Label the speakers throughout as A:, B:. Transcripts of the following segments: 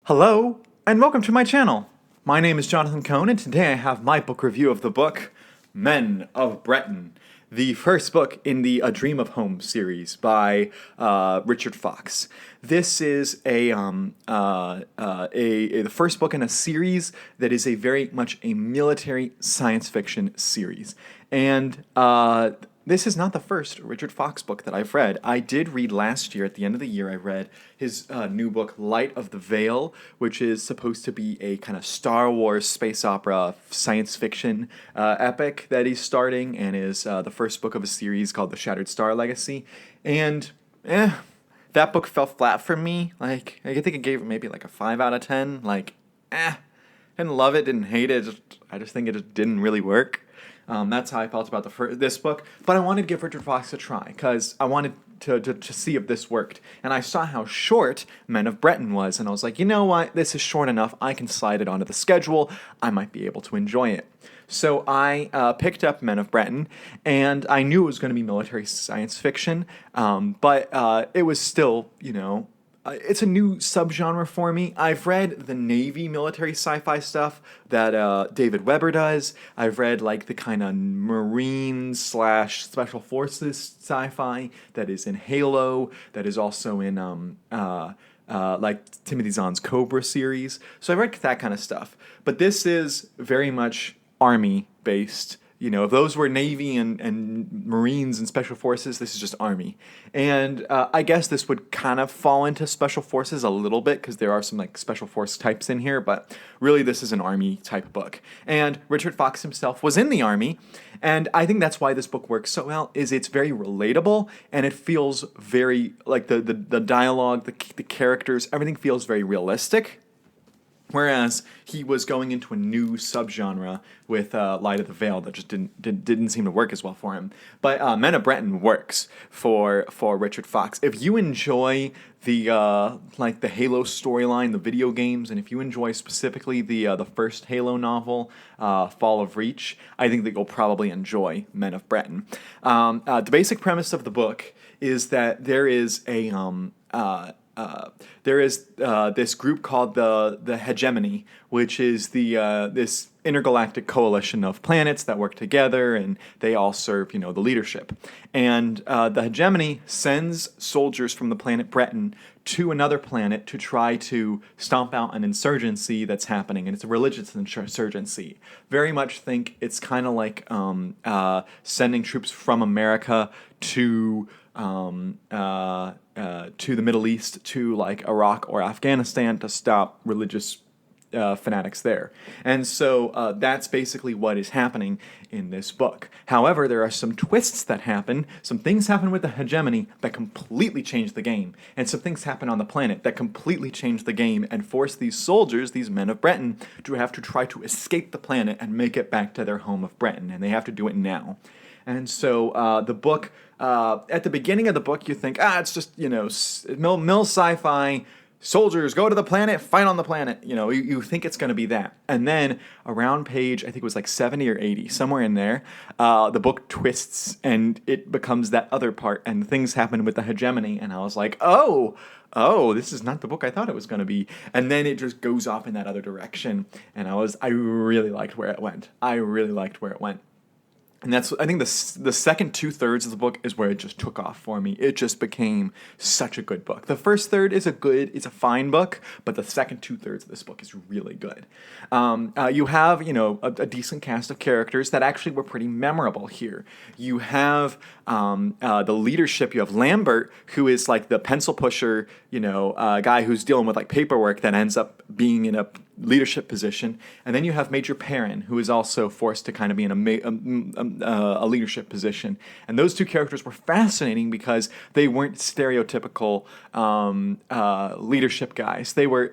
A: Hello, and welcome to my channel. My name is Jonathan Cohn, and today I have my book review of the book Men of Bretton, the first book in the A Dream of Home series by Richard Fox. This is the first book in a series that is a very much a military science fiction series, and this is not the first Richard Fox book that I've read. I did read last year, at the end of the year, I read his new book, Light of the Veil, which is supposed to be a kind of Star Wars space opera science fiction epic that he's starting, and is the first book of a series called The Shattered Star Legacy. And, that book fell flat for me. Like, I think I gave it maybe like a 5 out of 10. Like, didn't love it, didn't hate it. I just think it just didn't really work. That's how I felt about this book. But I wanted to give Richard Fox a try, because I wanted to see if this worked. And I saw how short Men of Bretton was, and I was like, you know what? This is short enough. I can slide it onto the schedule. I might be able to enjoy it. So I picked up Men of Bretton, and I knew it was going to be military science fiction, but it was still, it's a new subgenre for me. I've read the Navy military sci-fi stuff that David Weber does. I've read like the kind of Marine/Special Forces sci-fi that is in Halo, that is also in like Timothy Zahn's Cobra series. So I read that kind of stuff. But this is very much Army based. If those were Navy and Marines and Special Forces, this is just Army. And I guess this would kind of fall into Special Forces a little bit, because there are some like Special Force types in here, but really this is an Army type book. And Richard Fox himself was in the Army, and I think that's why this book works so well, is it's very relatable, and it feels very, like the dialogue, the characters, everything feels very realistic. Whereas he was going into a new subgenre with Light of the Veil that just didn't seem to work as well for him. But Men of Bretton works for Richard Fox. If you enjoy the Halo storyline, the video games, and if you enjoy specifically the first Halo novel, Fall of Reach, I think that you'll probably enjoy Men of Bretton. The basic premise of the book is that there is this group called the Hegemony, which is this intergalactic coalition of planets that work together, and they all serve, the leadership. And the Hegemony sends soldiers from the planet Bretton to another planet to try to stomp out an insurgency that's happening, and it's a religious insurgency. Very much think it's kind of like sending troops from America to the Middle East, to like Iraq or Afghanistan, to stop religious fanatics there. And so that's basically what is happening in this book. However, there are some twists that happen. Some things happen with the Hegemony that completely change the game. And some things happen on the planet that completely change the game and force these soldiers, these Men of Bretton, to have to try to escape the planet and make it back to their home of Bretton. And they have to do it now. And so the book, at the beginning of the book, you think, it's just, mil sci-fi, soldiers go to the planet, fight on the planet. You think it's going to be that. And then around page, I think it was like 70 or 80, somewhere in there, the book twists and it becomes that other part, and things happen with the Hegemony. And I was like, oh, this is not the book I thought it was going to be. And then it just goes off in that other direction. And I really liked where it went. And I think the second 2/3 of the book is where it just took off for me. It just became such a good book. The first third is it's a fine book, but the second 2/3 of this book is really good. You have, a decent cast of characters that actually were pretty memorable here. You have the leadership. You have Lambert, who is like the pencil pusher, guy who's dealing with like paperwork that ends up being in a leadership position. And then you have Major Perrin, who is also forced to kind of be in a leadership position. And those two characters were fascinating because they weren't stereotypical leadership guys. They were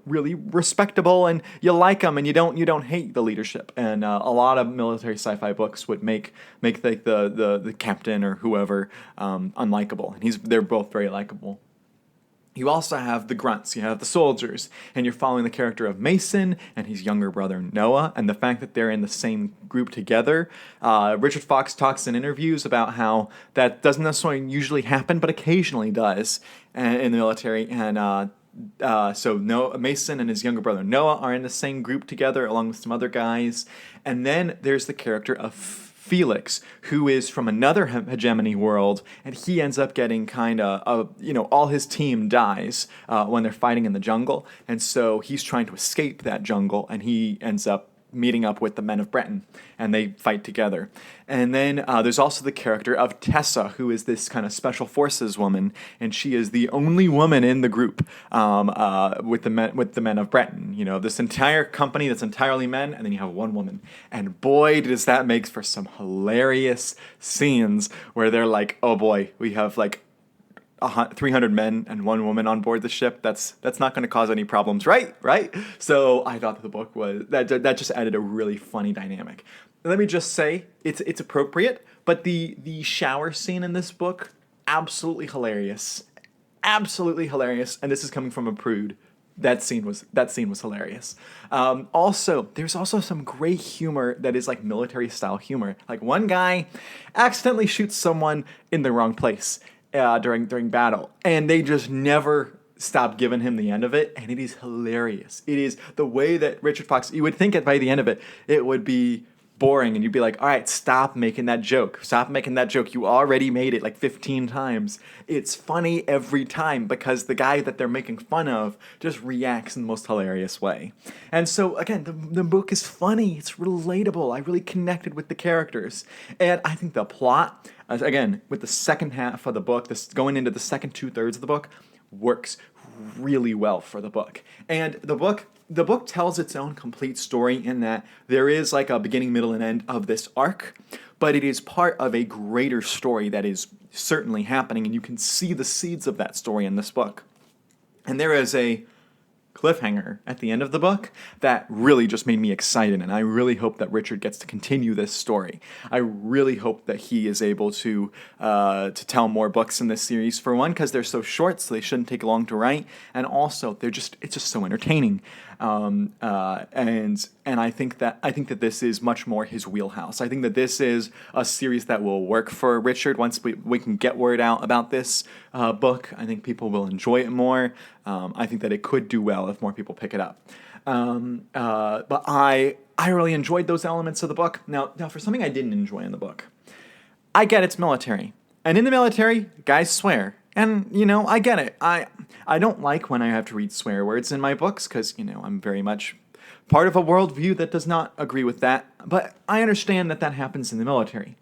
A: really respectable, and you like them, and you don't hate the leadership. And a lot of military sci-fi books would make like the captain or whoever unlikable, and they're both very likable. You also have the grunts, you have the soldiers, and you're following the character of Mason and his younger brother Noah, and the fact that they're in the same group together. Richard Fox talks in interviews about how that doesn't necessarily usually happen, but occasionally does in the military, and So Noah, Mason and his younger brother Noah are in the same group together, along with some other guys. And then there's the character of Felix, who is from another hegemony world, and he ends up getting kind of, all his team dies when they're fighting in the jungle, and so he's trying to escape that jungle, and he ends up meeting up with the men of Bretton, and they fight together. And then there's also the character of Tessa, who is this kind of special forces woman, and she is the only woman in the group with the men of Bretton. You know, this entire company that's entirely men, and then you have one woman. And boy, does that make for some hilarious scenes where they're like, oh boy, we have like 300 men and one woman on board the ship. That's not going to cause any problems, right? So I thought the book was that just added a really funny dynamic. Let me just say it's appropriate, but the shower scene in this book, absolutely hilarious, and this is coming from a prude. That scene was hilarious. Also, there's also some great humor that is like military style humor. Like one guy accidentally shoots someone in the wrong place during battle, and they just never stop giving him the end of it, and it is hilarious. It is the way that Richard Fox, you would think that by the end of it, it would be boring, and you'd be like, all right, stop making that joke. You already made it like 15 times. It's funny every time because the guy that they're making fun of just reacts in the most hilarious way. And so, again, the book is funny. It's relatable. I really connected with the characters. And I think the plot, again, with the second half of the book, this going into the second 2/3 of the book, works really well for the book. And the book tells its own complete story in that there is like a beginning, middle, and end of this arc, but it is part of a greater story that is certainly happening, and you can see the seeds of that story in this book. And there is a cliffhanger at the end of the book that really just made me excited, and I really hope that Richard gets to continue this story. I really hope that he is able to tell more books in this series, for one, because they're so short, so they shouldn't take long to write, and also it's just so entertaining. And I think that this is much more his wheelhouse. I think that this is a series that will work for Richard once we can get word out about this book. I think people will enjoy it more. I think that it could do well if more people pick it up. But I really enjoyed those elements of the book. Now for something I didn't enjoy in the book, I get it's military, and in the military, guys swear. And, I get it. I don't like when I have to read swear words in my books because, I'm very much part of a worldview that does not agree with that. But I understand that happens in the military.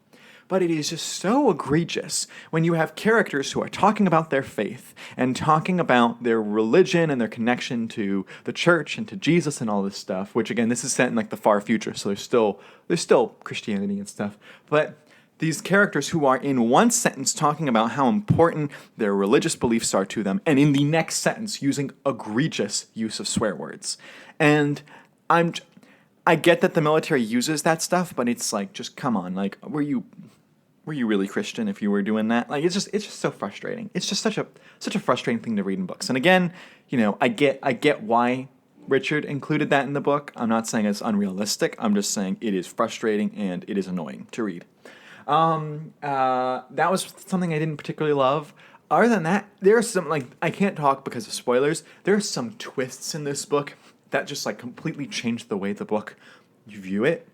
A: But it is just so egregious when you have characters who are talking about their faith and talking about their religion and their connection to the church and to Jesus and all this stuff, which, again, this is set in like the far future, so there's still Christianity and stuff. But these characters who are in one sentence talking about how important their religious beliefs are to them, and in the next sentence using egregious use of swear words. And I get that the military uses that stuff, but it's like, just come on, like, were you really Christian if you were doing that? Like, it's just so frustrating. It's just such a frustrating thing to read in books. And again, I get why Richard included that in the book. I'm not saying it's unrealistic. I'm just saying it is frustrating and it is annoying to read. That was something I didn't particularly love. Other than that, there are some, like, I can't talk because of spoilers. There are some twists in this book that just like completely changed the way the book you view it.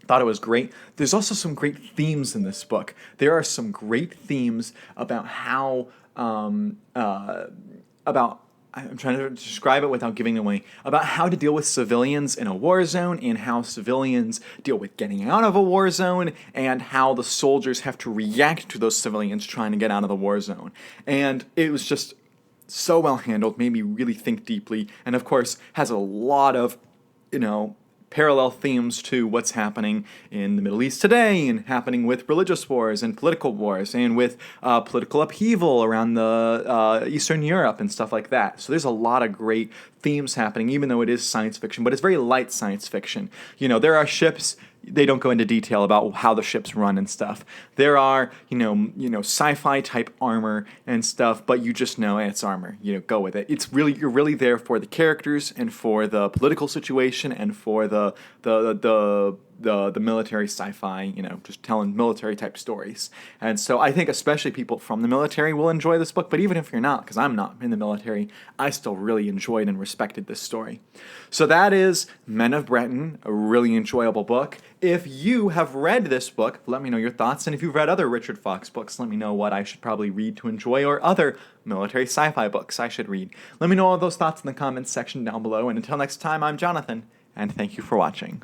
A: Thought it was great. There's also some great themes in this book. There are some great themes about how I'm trying to describe it without giving it away, about how to deal with civilians in a war zone and how civilians deal with getting out of a war zone and how the soldiers have to react to those civilians trying to get out of the war zone. And it was just so well handled, made me really think deeply, and of course has a lot of, parallel themes to what's happening in the Middle East today and happening with religious wars and political wars and with political upheaval around the Eastern Europe and stuff like that. So there's a lot of great themes happening, even though it is science fiction, but it's very light science fiction. There are ships. They don't go into detail about how the ships run and stuff. There are, sci-fi type armor and stuff, but you just know it's armor. Go with it. You're really there for the characters and for the political situation and for the the military sci-fi, just telling military type stories. And so I think especially people from the military will enjoy this book, but even if you're not, because I'm not in the military, I still really enjoyed and respected this story. So that is Men of Bretton, a really enjoyable book. If you have read this book, let me know your thoughts, and if you've read other Richard Fox books, let me know what I should probably read to enjoy, or other military sci-fi books I should read. Let me know all those thoughts in the comments section down below, and until next time, I'm Jonathan, and thank you for watching.